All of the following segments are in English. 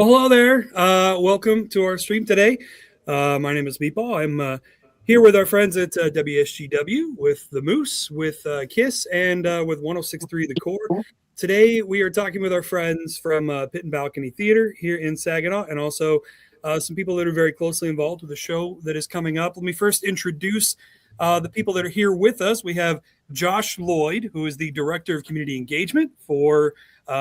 Well, hello there. Welcome to our stream today. My name is Meatball. I'm here with our friends at WSGW, with the Moose, with Kiss, and with 106.3 The Core. Today, we are talking with our friends from Pit and Balcony Theater here in Saginaw, and also some people that are very closely involved with the show that is coming up. Let me first introduce the people that are here with us. We have Josh Lloyd, who is the Director of Community Engagement for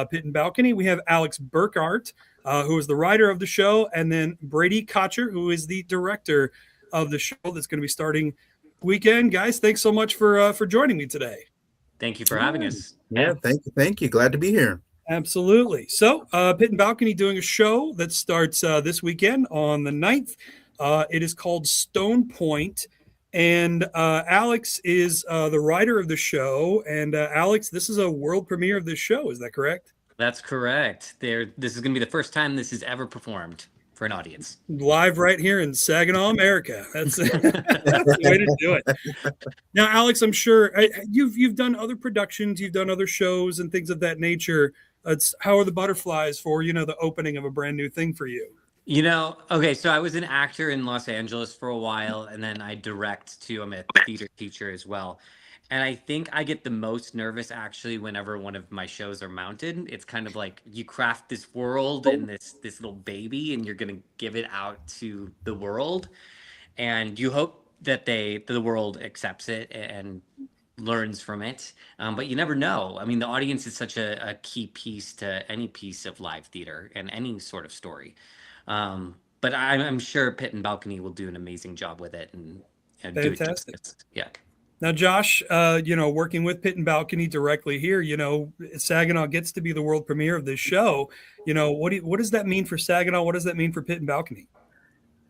Pit and Balcony. We have Alex Burkhart, who is the writer of the show, and then Brady Kocher, who is the director of the show that's going to be starting weekend. Guys, thanks so much for joining me today. Thank you for having us. Yeah, thank you. Glad to be here. Absolutely. So, Pit and Balcony doing a show that starts this weekend on the 9th. It is called Stone Point, and Alex is the writer of the show. And Alex, this is a world premiere of this show. Is that correct? That's correct. This is going to be the first time this is ever performed for an audience. Live right here in Saginaw, America. That's the way to do it. Now, Alex, I'm sure you've done other productions, you've done other shows and things of that nature. How are the butterflies for the opening of a brand new thing for you? Okay, so I was an actor in Los Angeles for a while, and then I direct too. I'm a theater teacher as well. And I think I get the most nervous actually whenever one of my shows are mounted. It's kind of like you craft this world and this little baby, and you're gonna give it out to the world, and you hope that the world accepts it and learns from it. But you never know. I mean, the audience is such a key piece to any piece of live theater and any sort of story. But I'm sure Pit and Balcony will do an amazing job with it and do it Fantastic. justice. Yeah. Now, Josh, working with Pit and Balcony directly here, Saginaw gets to be the world premiere of this show. What does that mean for Saginaw? What does that mean for Pit and Balcony?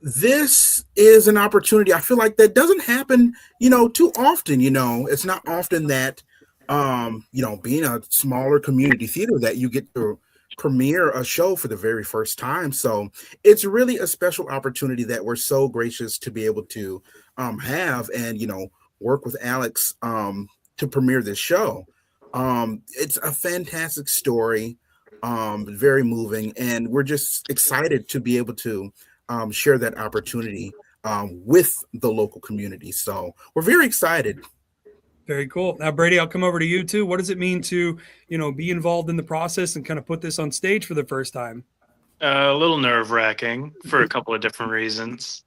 This is an opportunity. I feel like that doesn't happen, too often. It's not often that, being a smaller community theater that you get to premiere a show for the very first time. So it's really a special opportunity that we're so gracious to be able to have and, work with Alex to premiere this show. It's a fantastic story, very moving, and we're just excited to be able to share that opportunity with the local community. So we're very excited. Very cool. Now, Brady, I'll come over to you too. What does it mean to, be involved in the process and kind of put this on stage for the first time? A little nerve-wracking for a couple of different reasons.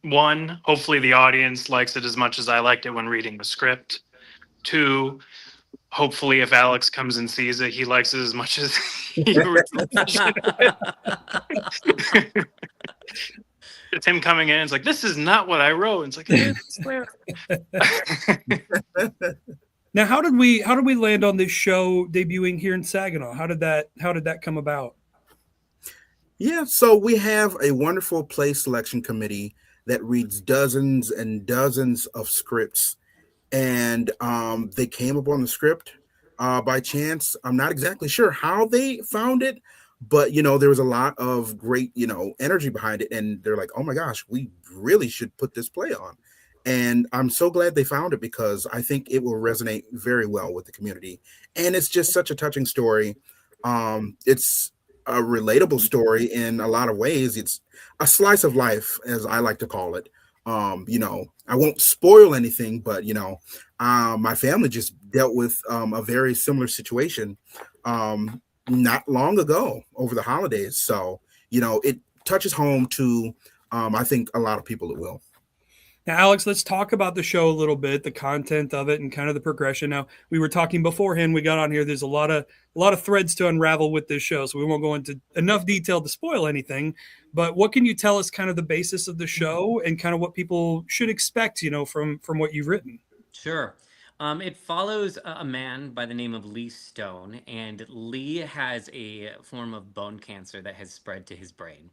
One, hopefully the audience likes it as much as I liked it when reading the script. Two, hopefully if Alex comes and sees it, he likes it as much as he It's him coming in. It's like, this is not what I wrote. It's like, it's there. Now, how did we land on this show debuting here in Saginaw? How did that come about? Yeah, so we have a wonderful play selection committee that reads dozens and dozens of scripts, and they came upon the script by chance. I'm not exactly sure how they found it, but there was a lot of great energy behind it, and they're like, oh my gosh, we really should put this play on. And I'm so glad they found it because I think it will resonate very well with the community, and it's just such a touching story. It's a relatable story in a lot of ways. It's a slice of life, as I like to call it. I won't spoil anything, but my family just dealt with a very similar situation not long ago over the holidays. So, it touches home to, I think a lot of people it will. Now, Alex, let's talk about the show a little bit, the content of it and kind of the progression. Now, we were talking beforehand, we got on here. There's a lot of threads to unravel with this show, so we won't go into enough detail to spoil anything. But what can you tell us kind of the basis of the show and kind of what people should expect, from what you've written? Sure. It follows a man by the name of Lee Stone, and Lee has a form of bone cancer that has spread to his brain.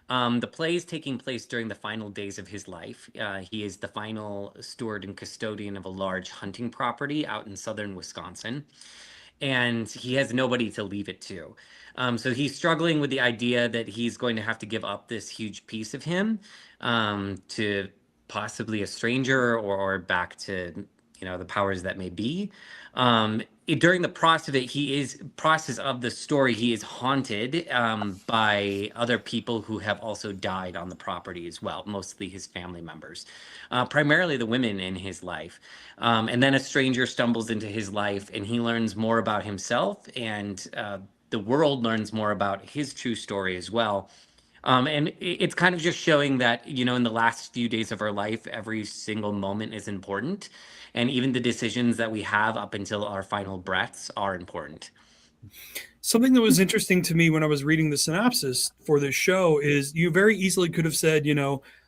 The play is taking place during the final days of his life. He is the final steward and custodian of a large hunting property out in southern Wisconsin, and he has nobody to leave it to. So he's struggling with the idea that he's going to have to give up this huge piece of him to possibly a stranger or back to the powers that may be. during the process of the story, he is haunted by other people who have also died on the property as well, mostly his family members, primarily the women in his life. And then a stranger stumbles into his life, and he learns more about himself, and the world learns more about his true story as well. And it's kind of just showing that, in the last few days of our life, every single moment is important. And even the decisions that we have up until our final breaths are important. Something that was interesting to me when I was reading the synopsis for this show is you very easily could have said,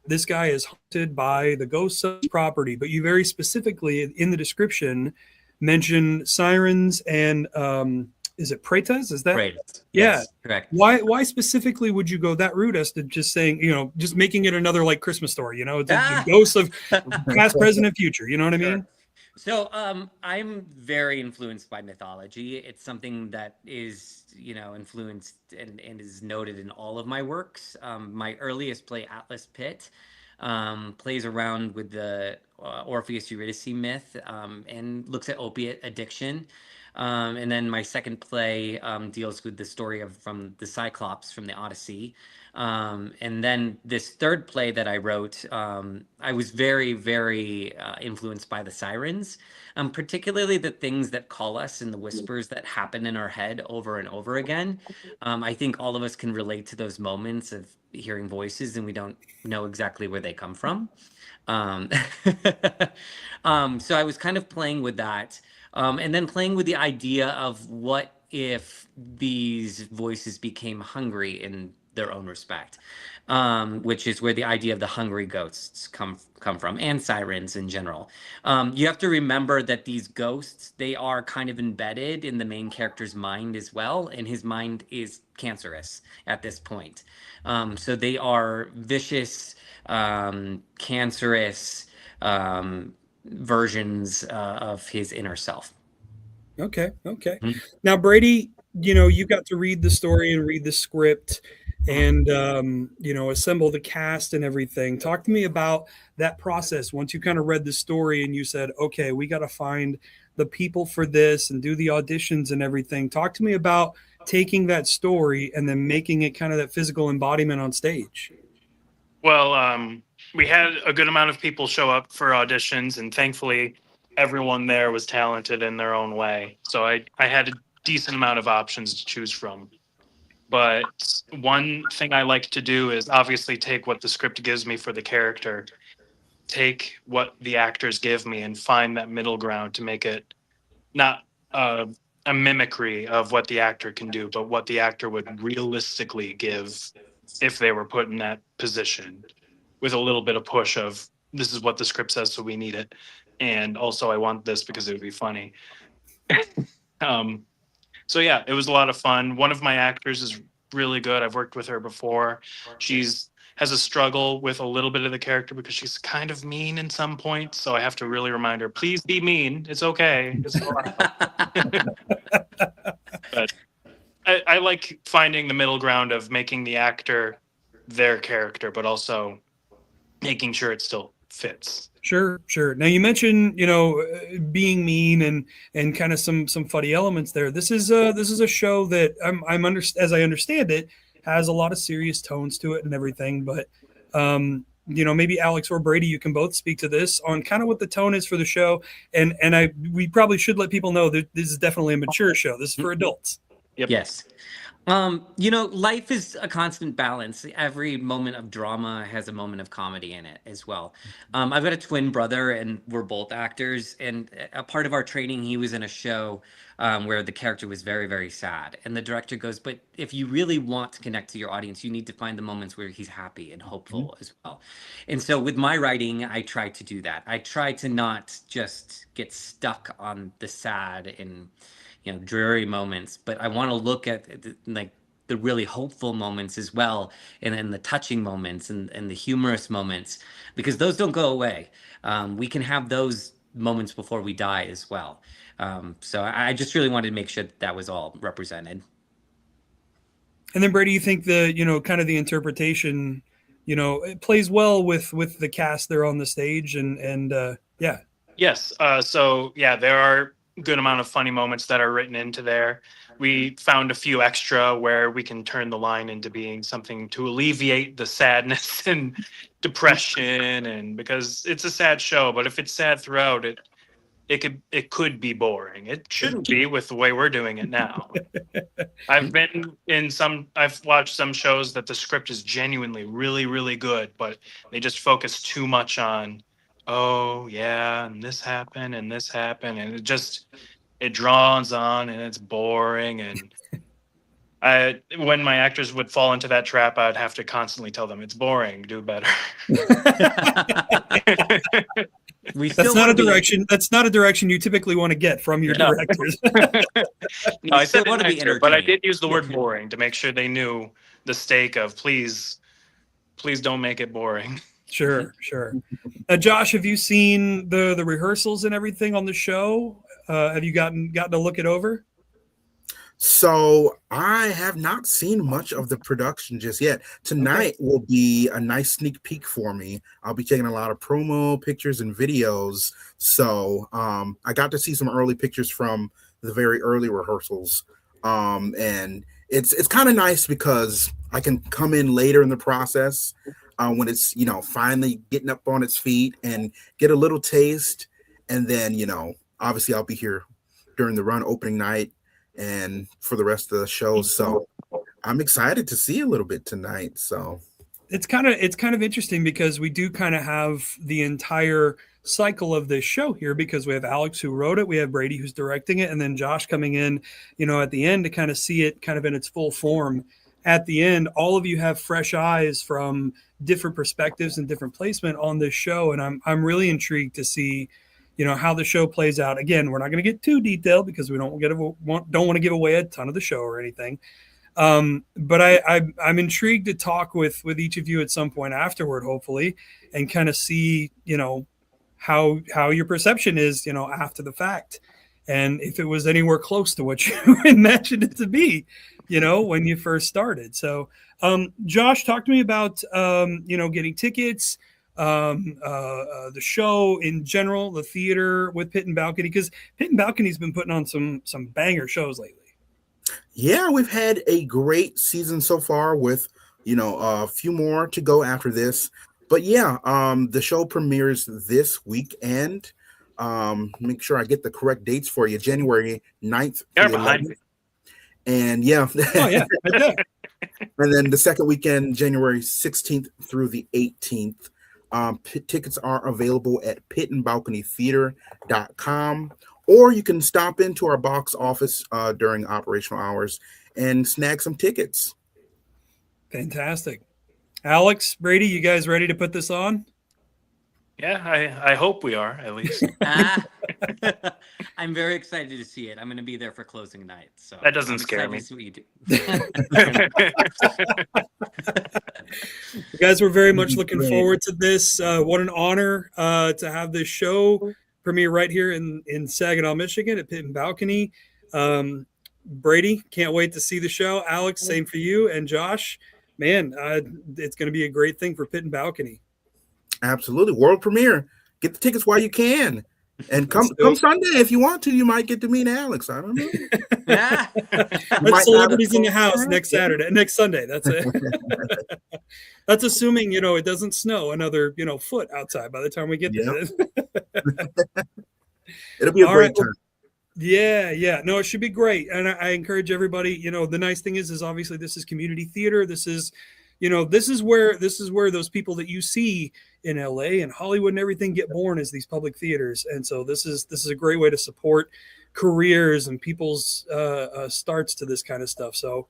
this guy is haunted by the ghosts of his property, but you very specifically in the description mentioned sirens and is it Pretas? Is that right? Yeah, yes, correct. Why specifically would you go that route as to just saying, just making it another like Christmas story, the ghosts of past, present, and future. You know what I mean? So I'm very influenced by mythology. It's something that is, influenced and is noted in all of my works. My earliest play, Atlas Pit, plays around with the Orpheus Eurydice myth and looks at opiate addiction. And then my second play deals with the story from the Cyclops from the Odyssey. And then this third play that I wrote, I was very, very influenced by the sirens, particularly the things that call us and the whispers that happen in our head over and over again. I think all of us can relate to those moments of hearing voices and we don't know exactly where they come from. So I was kind of playing with that. And then playing with the idea of what if these voices became hungry in their own respect, which is where the idea of the hungry ghosts come from, and sirens in general. You have to remember that these ghosts, they are kind of embedded in the main character's mind as well, and his mind is cancerous at this point. So they are vicious, cancerous, versions of his inner self. Okay. Now, Brady, you got to read the story and read the script and assemble the cast and everything. Talk to me about that process once you kind of read the story and you said, okay, we got to find the people for this and do the auditions and everything. Talk to me about taking that story and then making it kind of that physical embodiment on stage. Well, we had a good amount of people show up for auditions, and thankfully everyone there was talented in their own way. So I had a decent amount of options to choose from. But one thing I like to do is obviously take what the script gives me for the character, take what the actors give me and find that middle ground to make it not a mimicry of what the actor can do, but what the actor would realistically give if they were put in that position, with a little bit of push of this is what the script says, so we need it. And also I want this because it would be funny. So yeah, it was a lot of fun. One of my actors is really good. I've worked with her before. She's has a struggle with a little bit of the character because she's kind of mean in some points. So I have to really remind her, please be mean. It's okay. But I like finding the middle ground of making the actor their character, but also making sure it still fits. Sure. Now you mentioned, being mean and kind of some funny elements there. This is a show that as I understand it, has a lot of serious tones to it and everything. But maybe Alex or Brady, you can both speak to this on kind of what the tone is for the show. And we probably should let people know that this is definitely a mature show. This is for adults. Yep. Yes. Life is a constant balance. Every moment of drama has a moment of comedy in it as well. I've got a twin brother and we're both actors. And a part of our training, he was in a show where the character was very, very sad. And the director goes, but if you really want to connect to your audience, you need to find the moments where he's happy and hopeful as well. And so with my writing, I try to do that. I try to not just get stuck on the sad and dreary moments, but I want to look at the really hopeful moments as well, and then the touching moments and the humorous moments, because those don't go away. We can have those moments before we die as well. So I just really wanted to make sure that was all represented. And then Brady, you think kind of the interpretation, it plays well with the cast there on the stage and yeah. Yes. So yeah, there are good amount of funny moments that are written into there. We found a few extra where we can turn the line into being something to alleviate the sadness and depression, and because it's a sad show, but if it's sad throughout, it could be boring. It shouldn't be with the way we're doing it now. I've watched some shows that the script is genuinely really, really good, but they just focus too much on, oh yeah, and this happened and this happened, and it draws on and it's boring. And when my actors would fall into that trap, I'd have to constantly tell them it's boring, do better. That's not a direction. That's not a direction you typically want to get from your directors. No, I said an actor, but I did use the word boring to make sure they knew the stake of please don't make it boring. Sure. Josh, have you seen the rehearsals and everything on the show? Have you gotten to look it over? So I have not seen much of the production just yet. Tonight will be a nice sneak peek for me. I'll be taking a lot of promo pictures and videos. So I got to see some early pictures from the very early rehearsals. And it's kind of nice because I can come in later in the process when it's, finally getting up on its feet and get a little taste. And then, obviously I'll be here during the run opening night and for the rest of the show. So I'm excited to see a little bit tonight. So it's kind of interesting because we do kind of have the entire cycle of this show here, because we have Alex who wrote it, we have Brady who's directing it, and then Josh coming in, at the end to kind of see it kind of in its full form. At the end, all of you have fresh eyes from different perspectives and different placement on this show. And I'm really intrigued to see, how the show plays out. Again, we're not going to get too detailed because we don't want to give away a ton of the show or anything. But I'm intrigued to talk with each of you at some point afterward, hopefully, and kind of see, how your perception is, after the fact. And if it was anywhere close to what you imagined it to be, when you first started. So, Josh, talk to me about, getting tickets, the show in general, the theater with Pit and Balcony, because Pit and Balcony's been putting on some banger shows lately. Yeah, we've had a great season so far with, a few more to go after this. But yeah, the show premieres this weekend. Make sure I get the correct dates for you. January 9th. And yeah. Oh, yeah. And then the second weekend, January 16th through the 18th. Tickets are available at pitandbalconytheater.com, or you can stop into our box office during operational hours and snag some tickets. Fantastic. Alex, Brady, you guys ready to put this on? Yeah, I hope we are, at least. I'm very excited to see it. I'm going to be there for closing night. So that doesn't scare me. You guys, we're very much looking forward to this. What an honor to have this show premiere right here in Saginaw, Michigan at Pit and Balcony. Brady, can't wait to see the show. Alex, same for you. And Josh, man, it's going to be a great thing for Pit and Balcony. Absolutely. World premiere. Get the tickets while you can. And come Sunday if you want to. You might get to meet Alex. I don't know. But celebrities in the house next Sunday. That's it. That's assuming, it doesn't snow another, foot outside by the time we get there. It'll be a great time. Yeah. No, it should be great. And I encourage everybody, the nice thing is obviously this is community theater. This is, this is where those people that you see in LA and Hollywood and everything get born, as these public theaters. And so this is a great way to support careers and people's starts to this kind of stuff. So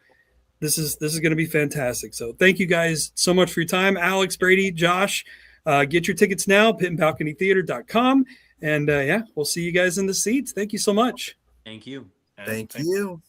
this is going to be fantastic. So thank you guys so much for your time. Alex, Brady, Josh, get your tickets now, pitandbalconytheater.com. And we'll see you guys in the seats. Thank you so much. Thank you. Thank you.